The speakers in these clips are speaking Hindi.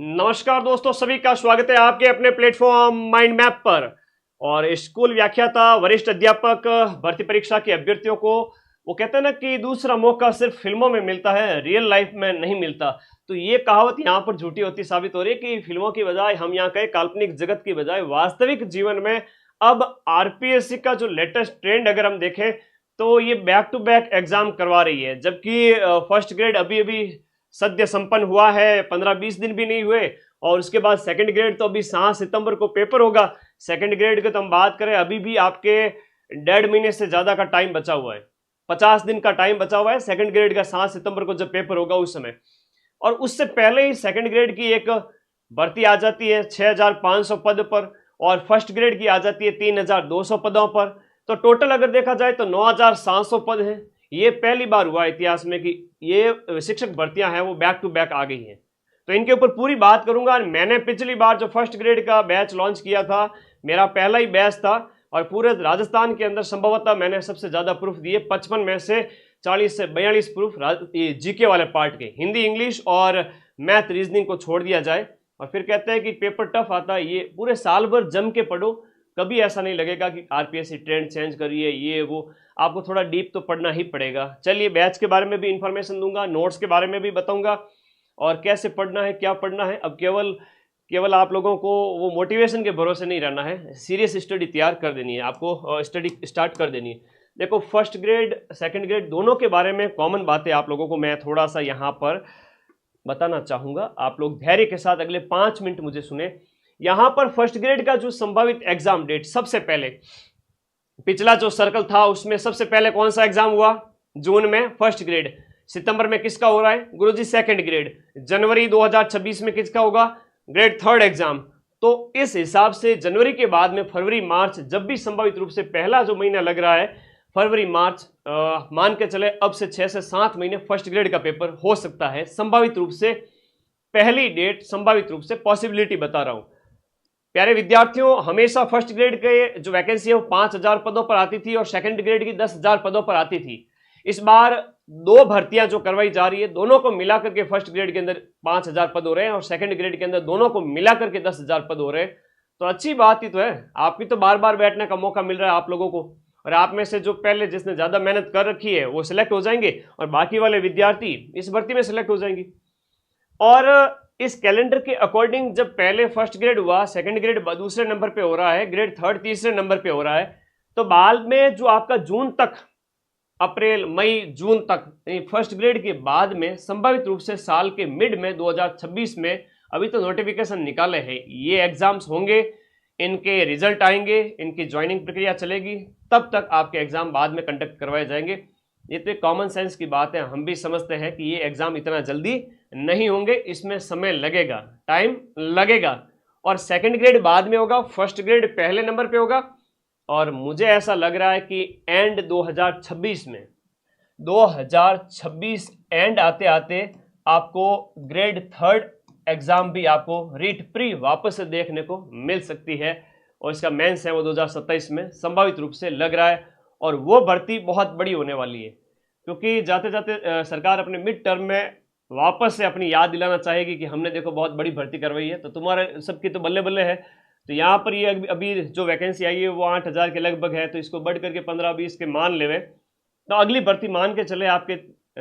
नमस्कार दोस्तों, सभी का स्वागत है आपके अपने प्लेटफॉर्म माइंड मैप पर। और स्कूल व्याख्याता वरिष्ठ अध्यापक भर्ती परीक्षा के अभ्यर्थियों को वो कहते हैं ना कि दूसरा मौका सिर्फ फिल्मों में मिलता है, रियल लाइफ में नहीं मिलता। तो ये कहावत यहाँ पर झूठी होती साबित हो रही है कि फिल्मों की बजाय हम यहाँ कहे काल्पनिक जगत की बजाय वास्तविक जीवन में अब आरपीएससी का जो लेटेस्ट ट्रेंड अगर हम देखें तो ये बैक टू बैक एग्जाम करवा रही है। जबकि फर्स्ट ग्रेड अभी अभी सद्य संपन्न हुआ है, 15-20 दिन भी नहीं हुए। और उसके बाद सेकंड ग्रेड तो अभी 7 सितंबर को पेपर होगा। सेकंड ग्रेड की तो हम बात करें, अभी भी आपके 1.5 महीने से ज्यादा का टाइम बचा हुआ है, 50 दिन का टाइम बचा हुआ है सेकंड ग्रेड का। 7 सितंबर को जब पेपर होगा उस समय, और उससे पहले ही सेकंड ग्रेड की एक भर्ती आ जाती है 6500 पद पर, और फर्स्ट ग्रेड की आ जाती है 3200 पदों पर। तो टोटल अगर देखा जाए तो 9700 पद हैं। ये पहली बार हुआ इतिहास में कि ये शिक्षक भर्तियां हैं वो बैक टू बैक आ गई हैं। तो इनके ऊपर पूरी बात करूंगा। मैंने पिछली बार जो फर्स्ट ग्रेड का बैच लॉन्च किया था, मेरा पहला ही बैच था, और पूरे राजस्थान के अंदर संभवतः मैंने सबसे ज्यादा प्रूफ दिए। 55 में से 40 से 42 प्रूफ जीके वाले पार्ट के, हिंदी इंग्लिश और मैथ रीजनिंग को छोड़ दिया जाए। और फिर कहते हैं कि पेपर टफ आता है, ये पूरे साल भर जम के पढ़ो, कभी ऐसा नहीं लगेगा कि आरपीएससी ट्रेंड चेंज करिए ये वो। आपको थोड़ा डीप तो पढ़ना ही पड़ेगा। चलिए, बैच के बारे में भी इंफॉर्मेशन दूंगा, नोट्स के बारे में भी बताऊंगा, और कैसे पढ़ना है, क्या पढ़ना है। अब केवल आप लोगों को वो मोटिवेशन के भरोसे नहीं रहना है, सीरियस स्टडी तैयार कर देनी है, आपको स्टडी स्टार्ट कर देनी है। देखो, फर्स्ट ग्रेड सेकंड ग्रेड दोनों के बारे में कॉमन बातें आप लोगों को मैं थोड़ा सा यहाँ पर बताना चाहूँगा। आप लोग धैर्य के साथ अगले 5 मिनट मुझे सुने। यहाँ पर फर्स्ट ग्रेड का जो संभावित एग्जाम डेट, सबसे पहले पिछला जो सर्कल था उसमें सबसे पहले कौन सा एग्जाम हुआ? जून में फर्स्ट ग्रेड। सितंबर में किसका हो रहा है गुरुजी? Second grade. जनवरी 2026 में किसका होगा? Grade third exam. तो इस हिसाब से जनवरी के बाद में फरवरी मार्च, जब भी संभावित रूप से पहला जो महीना लग रहा है फरवरी मार्च, मान के चले अब से 6 से 7 महीने फर्स्ट ग्रेड का पेपर हो सकता है संभावित रूप से। पहली डेट संभावित रूप से, पॉसिबिलिटी बता रहा हूं। प्यारे विद्यार्थियों, हमेशा फर्स्ट ग्रेड के जो वैकेंसी है वो 5000 पदों पर आती थी और सेकंड ग्रेड की 10,000 पदों पर आती थी। इस बार 2 भर्तियां जो करवाई जा रही है, दोनों को मिलाकर के फर्स्ट ग्रेड के अंदर 5000 पद हो रहे हैं और सेकंड ग्रेड के अंदर दोनों को मिलाकर के 10,000 पद हो रहे हैं। तो अच्छी बात ही तो है, आपकी तो बार बार बैठने का मौका मिल रहा है आप लोगों को, और आप में से जो पहले जिसने ज्यादा मेहनत कर रखी है वो सिलेक्ट हो जाएंगे, और बाकी वाले विद्यार्थी इस भर्ती में सिलेक्ट हो जाएंगे। और इस कैलेंडर के अकॉर्डिंग जब पहले फर्स्ट ग्रेड हुआ, सेकंड ग्रेड दूसरे नंबर पे हो रहा है, ग्रेड थर्ड तीसरे नंबर पे हो रहा है, तो बाद में जो आपका जून तक, अप्रैल मई जून तक, फर्स्ट ग्रेड के बाद में संभावित रूप से साल के मिड में 2026 में, अभी तो नोटिफिकेशन निकाले हैं, ये एग्जाम्स होंगे, इनके रिजल्ट आएंगे, इनकी ज्वाइनिंग प्रक्रिया चलेगी, तब तक आपके एग्जाम बाद में कंडक्ट करवाए जाएंगे। ये तो कॉमन सेंस की बात है, हम भी समझते हैं कि ये एग्जाम इतना जल्दी नहीं होंगे, इसमें समय लगेगा, टाइम लगेगा। और सेकंड ग्रेड बाद में होगा, फर्स्ट ग्रेड पहले नंबर पे होगा। और मुझे ऐसा लग रहा है कि एंड 2026 में, 2026 एंड आते आते आपको ग्रेड थर्ड एग्जाम भी आपको रीट प्री वापस से देखने को मिल सकती है, और इसका मेंस है वो 2027 में संभावित रूप से लग रहा है। और वो भर्ती बहुत बड़ी होने वाली है, क्योंकि जाते जाते सरकार अपने मिड टर्म में वापस से अपनी याद दिलाना चाहेगी कि हमने देखो बहुत बड़ी भर्ती करवाई है, तो तुम्हारे सबकी तो बल्ले बल्ले है। तो यहाँ पर ये अभी जो वैकेंसी आई है वो 8000 के लगभग है, तो इसको बढ़ करके 15-20 के मान लेवे, तो अगली भर्ती मान के चले आपके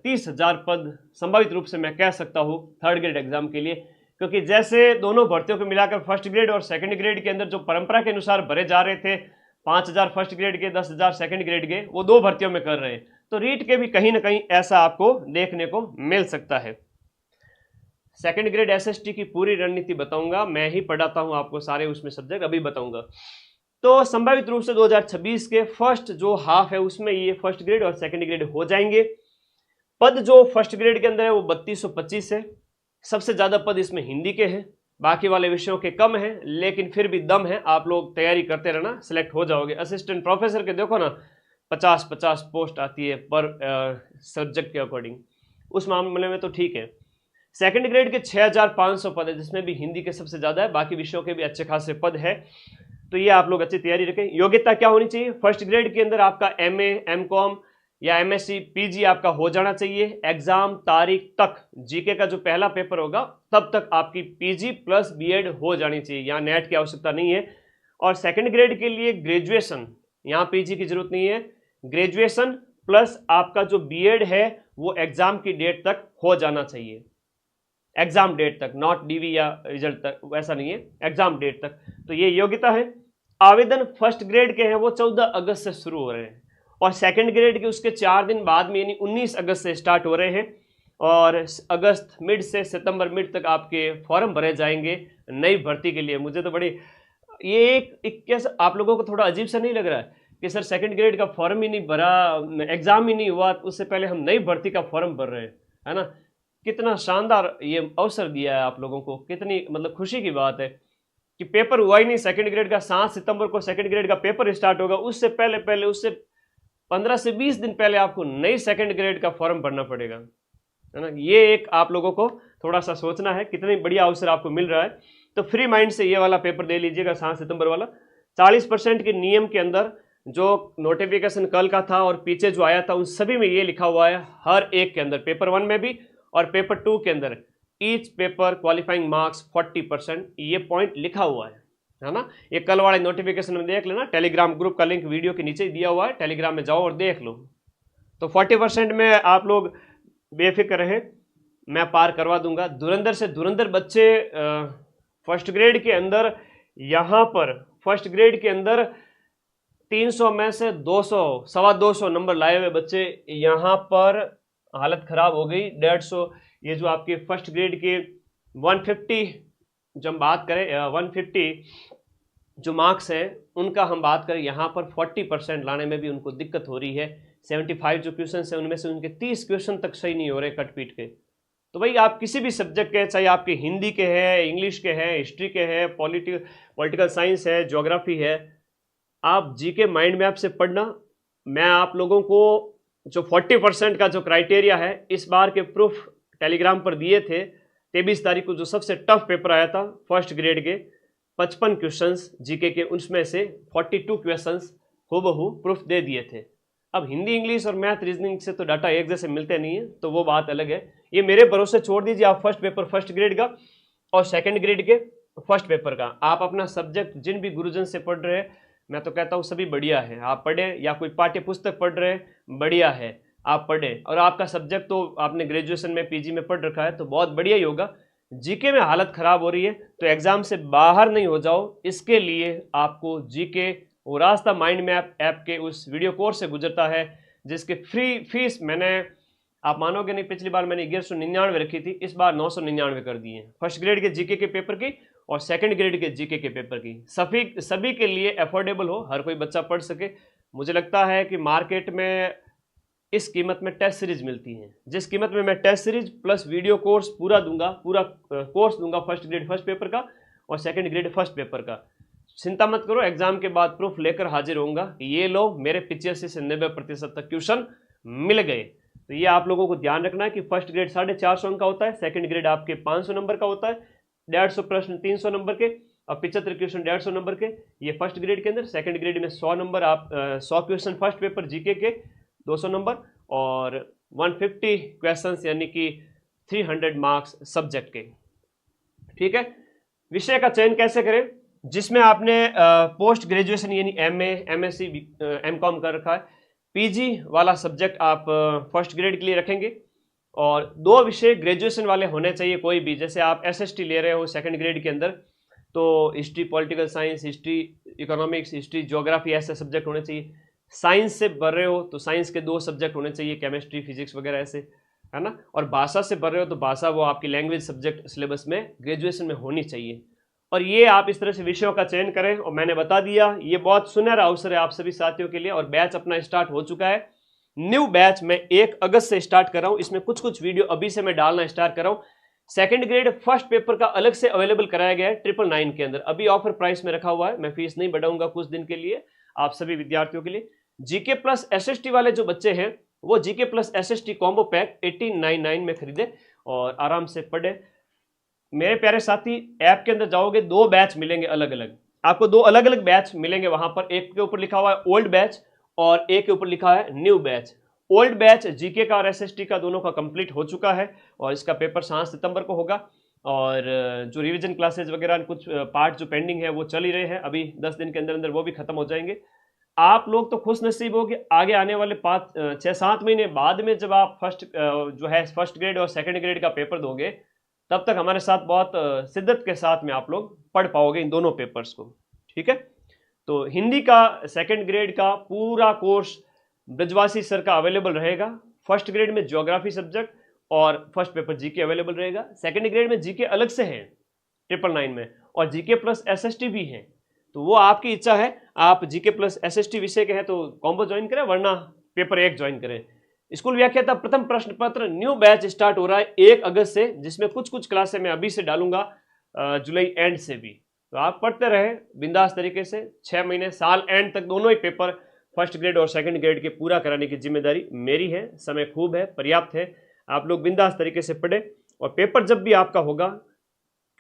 30,000 पद संभावित रूप से मैं कह सकता हूँ थर्ड ग्रेड एग्जाम के लिए। क्योंकि जैसे दोनों भर्तियों को मिलाकर फर्स्ट ग्रेड और सेकंड ग्रेड के अंदर जो परंपरा के अनुसार भरे जा रहे थे, 5000 फर्स्ट ग्रेड के, 10,000 सेकंड ग्रेड के, वो 2 भर्तियों में कर रहे हैं। तो रीट के भी कहीं ना कहीं ऐसा आपको देखने को मिल सकता है। सेकंड ग्रेड एसएसटी की पूरी रणनीति बताऊंगा, मैं ही पढ़ाता हूं आपको सारे उसमें सब्जेक्ट, अभी बताऊंगा। तो संभावित रूप से 2026 के फर्स्ट जो हाफ है उसमें ये फर्स्ट ग्रेड और सेकंड ग्रेड हो जाएंगे। पद जो फर्स्ट ग्रेड के अंदर है वो 3225 है। सबसे ज्यादा पद इसमें हिंदी के हैं, बाकी वाले विषयों के कम है, लेकिन फिर भी दम है, आप लोग तैयारी करते रहना, सिलेक्ट हो जाओगे। असिस्टेंट प्रोफेसर के देखो ना 50-50 पोस्ट आती है पर सब्जेक्ट के अकॉर्डिंग, उस मामले में तो ठीक है। सेकंड ग्रेड के 6500 पद है, जिसमें भी हिंदी के सबसे ज्यादा है, बाकी विषयों के भी अच्छे खासे पद है। तो ये आप लोग अच्छी तैयारी रखें। योग्यता क्या होनी चाहिए? फर्स्ट ग्रेड के अंदर आपका एमए, एमकॉम या एमएससी पीजी आपका हो जाना चाहिए एग्जाम तारीख तक। जीके का जो पहला पेपर होगा तब तक आपकी पीजी प्लस बीएड हो जानी चाहिए, यहाँ नेट की आवश्यकता नहीं है। और सेकंड ग्रेड के लिए ग्रेजुएशन, यहाँ पीजी की जरूरत नहीं है, ग्रेजुएशन प्लस आपका जो बीएड है वो एग्जाम की डेट तक हो जाना चाहिए, एग्जाम डेट तक, नॉट डीवी या रिजल्ट तक, वैसा नहीं है, एग्जाम डेट तक। तो ये योग्यता है। आवेदन फर्स्ट ग्रेड के हैं वो 14 अगस्त से शुरू हो रहे हैं और सेकंड ग्रेड के उसके 4 दिन बाद में यानी 19 अगस्त से स्टार्ट हो रहे हैं और अगस्त मिड से सितंबर मिड तक आपके फॉर्म भरे जाएंगे नई भर्ती के लिए। मुझे तो बड़ी ये एक कैसा आप लोगों को थोड़ा अजीब सा नहीं लग रहा है कि सर सेकंड ग्रेड का फॉर्म ही नहीं भरा, एग्जाम ही नहीं हुआ, उससे पहले हम नई भर्ती का फॉर्म भर रहे हैं, है ना। कितना शानदार ये अवसर दिया है आप लोगों को, कितनी मतलब खुशी की बात है कि पेपर हुआ ही नहीं सेकंड ग्रेड का। 7 सितंबर को सेकंड ग्रेड का पेपर स्टार्ट होगा, उससे पहले उससे 15 से 20 दिन पहले आपको नई सेकंड ग्रेड का फॉर्म भरना पड़ेगा, है ना। ये एक आप लोगों को थोड़ा सा सोचना है, कितनी बढ़िया अवसर आपको मिल रहा है। तो फ्री माइंड से ये वाला पेपर दे लीजिएगा 7 सितंबर वाला। 40% के नियम के अंदर जो नोटिफिकेशन कल का था और पीछे जो आया था उन सभी में ये लिखा हुआ है, हर एक के अंदर, पेपर 1 में भी और पेपर 2 के अंदर, ईच पेपर क्वालिफाइंग मार्क्स 40%, ये पॉइंट लिखा हुआ है ना। ये कल वाले नोटिफिकेशन में देख लेना, टेलीग्राम ग्रुप का लिंक वीडियो के नीचे दिया हुआ है, टेलीग्राम में जाओ और देख लो। तो 40% में आप लोग बेफिक्र रहें, मैं पार करवा दूंगा। धुरंधर से धुरंधर बच्चे फर्स्ट ग्रेड के अंदर, यहाँ पर फर्स्ट ग्रेड के अंदर 300 में से 200, 250 नंबर लाए हुए बच्चे, यहाँ पर हालत खराब हो गई। 150 ये जो आपके फर्स्ट ग्रेड के 150, जब बात करें 150 जो मार्क्स है उनका हम बात करें, यहाँ पर 40% लाने में भी उनको दिक्कत हो रही है। 75 जो क्वेश्चन है उनमें से उनके 30 क्वेश्चन तक सही नहीं हो रहे कट पीट के। तो भाई आप किसी भी सब्जेक्ट के, चाहे आपके हिंदी के हैं, इंग्लिश के हैं, हिस्ट्री के हैं, पॉलिटिकल साइंस है, ज्योग्राफी है, आप जीके माइंड मैप से पढ़ना। मैं आप लोगों को जो 40% का जो क्राइटेरिया है इस बार के प्रूफ टेलीग्राम पर दिए थे। 23 तारीख को जो सबसे टफ पेपर आया था फर्स्ट ग्रेड के 55 क्वेश्चंस जीके के, उसमें से 42 क्वेश्चंस हूबहू प्रूफ दे दिए थे। अब हिंदी, इंग्लिश और मैथ, रीजनिंग से तो डाटा एक जैसे मिलते नहीं है, तो वो बात अलग है। ये मेरे भरोसे छोड़ दीजिए आप फर्स्ट पेपर फर्स्ट ग्रेड का और सेकेंड ग्रेड के फर्स्ट पेपर का। आप अपना सब्जेक्ट जिन भी गुरुजन से पढ़ रहे हैं, मैं तो कहता हूँ सभी बढ़िया है, आप पढ़ें, या कोई पाठ्य पुस्तक पढ़ रहे हैं बढ़िया है, आप पढ़ें। और आपका सब्जेक्ट तो आपने ग्रेजुएशन में पीजी में पढ़ रखा है तो बहुत बढ़िया ही होगा। जीके में हालत खराब हो रही है तो एग्जाम से बाहर नहीं हो जाओ, इसके लिए आपको जीके वो रास्ता माइंड मैप ऐप के उस वीडियो कोर्स से गुजरता है, जिसके फ्री फीस मैंने, आप मानोगे नहीं, पिछली बार मैंने 1199 रखी थी, इस बार 999 कर दी है फर्स्ट ग्रेड के जीके के पेपर की और सेकंड ग्रेड के जीके के पेपर की। सभी के लिए अफोर्डेबल हो, हर कोई बच्चा पढ़ सके। मुझे लगता है कि मार्केट में इस कीमत में टेस्ट सीरीज मिलती है, जिस कीमत में मैं test series plus video course पूरा दूंगा, पूरा कोर्स दूंगा फर्स्ट ग्रेड फर्स्ट पेपर का और सेकंड ग्रेड फर्स्ट पेपर का। चिंता मत करो, एग्जाम के बाद प्रूफ लेकर हाजिर होऊंगा कि ये लो मेरे 85 से 90% तक क्वेश्चन मिल गए। तो ये आप लोगों को ध्यान रखना है कि फर्स्ट ग्रेड 450 अंक का होता है, सेकंड ग्रेड आपके 500 नंबर का होता है, 150 प्रश्न 300 नंबर के और 75 क्वेश्चन 150 नंबर के, ये फर्स्ट ग्रेड के अंदर। सेकंड ग्रेड में 100 नंबर, आप 100 क्वेश्चन फर्स्ट पेपर जीके के 200 नंबर और 150 क्वेश्चंस यानी कि 300 मार्क्स सब्जेक्ट के। ठीक है, विषय का चयन कैसे करें? जिसमें आपने पोस्ट ग्रेजुएशन यानी एमए, एमएससी, एमकॉम कर रखा है, पीजी वाला सब्जेक्ट आप फर्स्ट ग्रेड के लिए रखेंगे और 2 विषय ग्रेजुएशन वाले होने चाहिए कोई भी। जैसे आप एसएसटी ले रहे हो सेकंड ग्रेड के अंदर तो history, political science, history, economics, history, geography ऐसे सब्जेक्ट होने चाहिए। साइंस से भर रहे हो तो साइंस के 2 सब्जेक्ट होने चाहिए, केमिस्ट्री, फिजिक्स वगैरह ऐसे, है ना। और भाषा से भर रहे हो तो भाषा वो आपकी लैंग्वेज सब्जेक्ट सिलेबस में ग्रेजुएशन में होनी चाहिए। और ये आप इस तरह से विषयों का चयन करें। और मैंने बता दिया, ये बहुत सुनहरा अवसर है आप सभी साथियों के लिए। और बैच अपना स्टार्ट हो चुका है, न्यू बैच मैं 1 अगस्त से स्टार्ट कर रहा हूँ। इसमें कुछ वीडियो अभी से मैं डालना स्टार्ट कर रहा हूँ। सेकंड ग्रेड फर्स्ट पेपर का अलग से अवेलेबल कराया गया है 999 के अंदर, अभी ऑफर प्राइस में रखा हुआ है, मैं फीस नहीं बढ़ाऊंगा कुछ दिन के लिए आप सभी विद्यार्थियों के लिए। जीके प्लस एसएसटी वाले जो बच्चे हैं वो GK plus SST combo pack 1899 में खरीदे और आराम से पढ़े। मेरे प्यारे साथी, ऐप के अंदर जाओगे 2 बैच मिलेंगे अलग अलग, आपको 2 अलग अलग बैच मिलेंगे वहां पर। एक के ऊपर लिखा हुआ है ओल्ड बैच और एक के ऊपर लिखा है new batch. Old batch GK का और एसएसटी का दोनों का कंप्लीट हो चुका है और इसका पेपर 7 सितंबर को होगा। और जो रिवीजन क्लासेज वगैरह कुछ पार्ट जो पेंडिंग है वो चल ही रहे हैं, अभी 10 दिन के अंदर अंदर वो भी खत्म हो जाएंगे। आप लोग तो खुश नसीब हो कि आगे आने वाले 6-7 महीने बाद में जब आप फर्स्ट ग्रेड और सेकंड ग्रेड का पेपर दोगे, तब तक हमारे साथ बहुत शिद्दत के साथ में आप लोग पढ़ पाओगे इन दोनों पेपर्स को। ठीक है, तो हिंदी का सेकंड ग्रेड का पूरा कोर्स ब्रजवासी सर का अवेलेबल रहेगा। फर्स्ट ग्रेड में ज्योग्राफी सब्जेक्ट और फर्स्ट पेपर जीके अवेलेबल रहेगा। सेकंड ग्रेड में जीके अलग से है 999 में, और जीके प्लस एसएसटी भी है। तो वो आपकी इच्छा है, आप जीके प्लस एसएसटी विषय के हैं तो कॉम्बो ज्वाइन करें, वरना पेपर 1 ज्वाइन करें। स्कूल व्याख्याता प्रथम प्रश्न पत्र न्यू बैच स्टार्ट हो रहा है 1 अगस्त से, जिसमें कुछ क्लासें मैं अभी से डालूंगा, जुलाई एंड से भी। तो आप पढ़ते रहे बिंदास तरीके से, 6 महीने साल एंड तक दोनों ही पेपर फर्स्ट ग्रेड और सेकंड ग्रेड के पूरा कराने की जिम्मेदारी मेरी है। समय खूब है, पर्याप्त है, आप लोग बिंदास तरीके से पढ़े। और पेपर जब भी आपका होगा,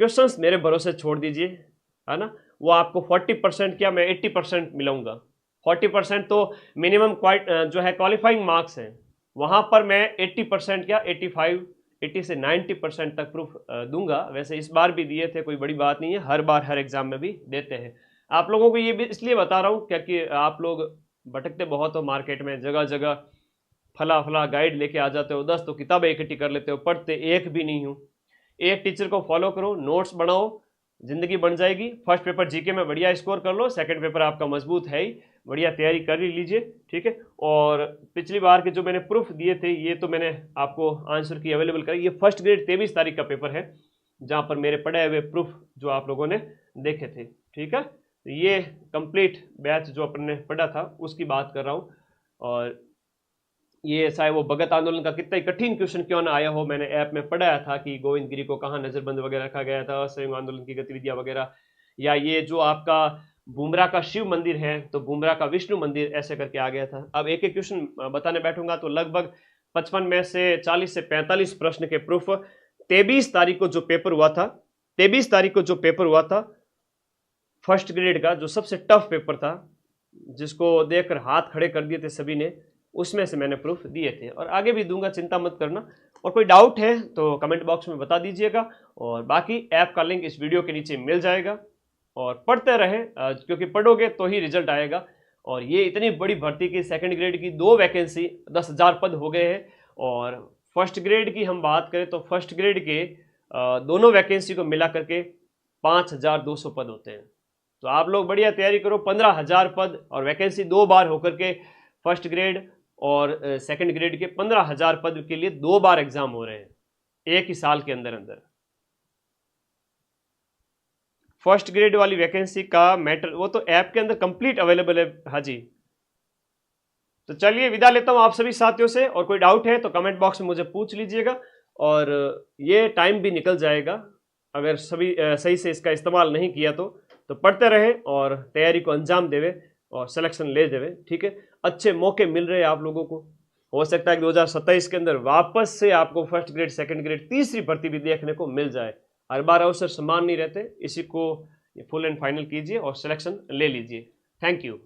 क्वेश्चंस मेरे भरोसे छोड़ दीजिए, है ना। वो आपको 40% क्या, मैं 80% मिलाऊंगा। 40% तो मिनिमम जो है क्वालिफाइंग मार्क्स हैं, वहां पर मैं 80% क्या 80 से 90% तक प्रूफ दूंगा। वैसे इस बार भी दिए थे, कोई बड़ी बात नहीं है, हर बार हर एग्जाम में भी देते हैं। आप लोगों को ये भी इसलिए बता रहा हूँ क्योंकि आप लोग भटकते बहुत हो मार्केट में, जगह जगह फला गाइड लेके आ जाते हो, 10 तो किताबें इकट्ठी कर लेते हो, पढ़ते एक भी नहीं हूँ। एक टीचर को फॉलो करो, नोट्स बनाओ, जिंदगी बन जाएगी। फर्स्ट पेपर जीके में बढ़िया स्कोर कर लो, सेकंड पेपर आपका मजबूत है ही, बढ़िया तैयारी कर ही लीजिए। ठीक है, और पिछली बार के जो मैंने प्रूफ दिए थे, ये तो मैंने आपको आंसर की अवेलेबल करी। ये फर्स्ट ग्रेड 23 तारीख का पेपर है, जहाँ पर मेरे पढ़े हुए प्रूफ जो आप लोगों ने देखे थे। ठीक है, तो ये कंप्लीट बैच जो अपन ने पढ़ा था उसकी बात कर रहा हूँ। और ये चाहे वो भगत आंदोलन का कितना ही कठिन क्वेश्चन क्यों ना आया हो, मैंने ऐप में पढ़ाया था कि गोविंद गिरी को कहाँ नजरबंद वगैरह रखा गया था, असहयोग आंदोलन की गतिविधियां वगैरह, या ये जो आपका बुमरा का शिव मंदिर है तो बुमरा का विष्णु मंदिर, ऐसे करके आ गया था। अब एक एक क्वेश्चन बताने बैठूंगा तो लगभग 55 में से 40 से 45 प्रश्न के प्रूफ 23 तारीख को जो पेपर हुआ था, 23 तारीख को जो पेपर हुआ था फर्स्ट ग्रेड का, जो सबसे टफ पेपर था, जिसको देखकर हाथ खड़े कर दिए थे सभी ने, उसमें से मैंने प्रूफ दिए थे और आगे भी दूंगा, चिंता मत करना। और कोई डाउट है तो कमेंट बॉक्स में बता दीजिएगा, और बाकी ऐप का लिंक इस वीडियो के नीचे मिल जाएगा। और पढ़ते रहें, क्योंकि पढ़ोगे तो ही रिजल्ट आएगा। और ये इतनी बड़ी भर्ती की सेकंड ग्रेड की 2 वैकेंसी 10,000 पद हो गए हैं, और फर्स्ट ग्रेड की हम बात करें तो फर्स्ट ग्रेड के दोनों वैकेंसी को मिला करके 5,200 पद होते हैं। तो आप लोग बढ़िया तैयारी करो, 15,000 पद, और वैकेंसी 2 बार होकर के फर्स्ट ग्रेड और सेकंड ग्रेड के 15,000 पद के लिए 2 बार एग्जाम हो रहे हैं एक ही साल के अंदर अंदर। फर्स्ट ग्रेड वाली वैकेंसी का मैटर वो तो ऐप के अंदर कंप्लीट अवेलेबल है। हाँ जी, तो चलिए विदा लेता हूं आप सभी साथियों से, और कोई डाउट है तो कमेंट बॉक्स में मुझे पूछ लीजिएगा। और ये टाइम भी निकल जाएगा अगर सभी सही से इसका इस्तेमाल नहीं किया तो पढ़ते रहे और तैयारी को अंजाम देवे और सिलेक्शन ले देवे। ठीक है, अच्छे मौके मिल रहे हैं आप लोगों को। हो सकता है कि 2027 के अंदर वापस से आपको फर्स्ट ग्रेड सेकंड ग्रेड तीसरी भर्ती भी देखने को मिल जाए। हर बार अवसर समान नहीं रहते, इसी को फुल एंड फाइनल कीजिए और सिलेक्शन ले लीजिए। Thank you.